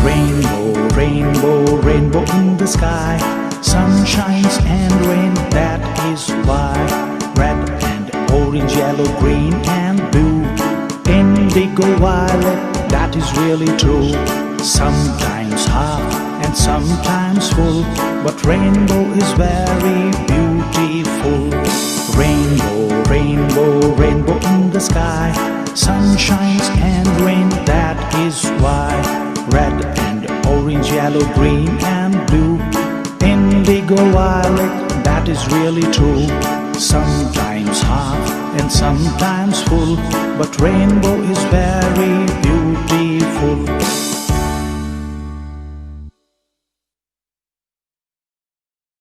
Rainbow, rainbow, rainbow in the sky. Sun shines and rain, that is why. Red and orange, yellow, green and blue. Indigo, violet, that is really true. Sometimes half and sometimes full, but rainbow is very beautiful. Rainbow, rainbow, rainbow in the sky. Sun shines and rain, that is why. Red and orange, yellow, green and blue. Indigo, violet, that is really true. Sometimes half and sometimes full, but rainbow is very beautiful.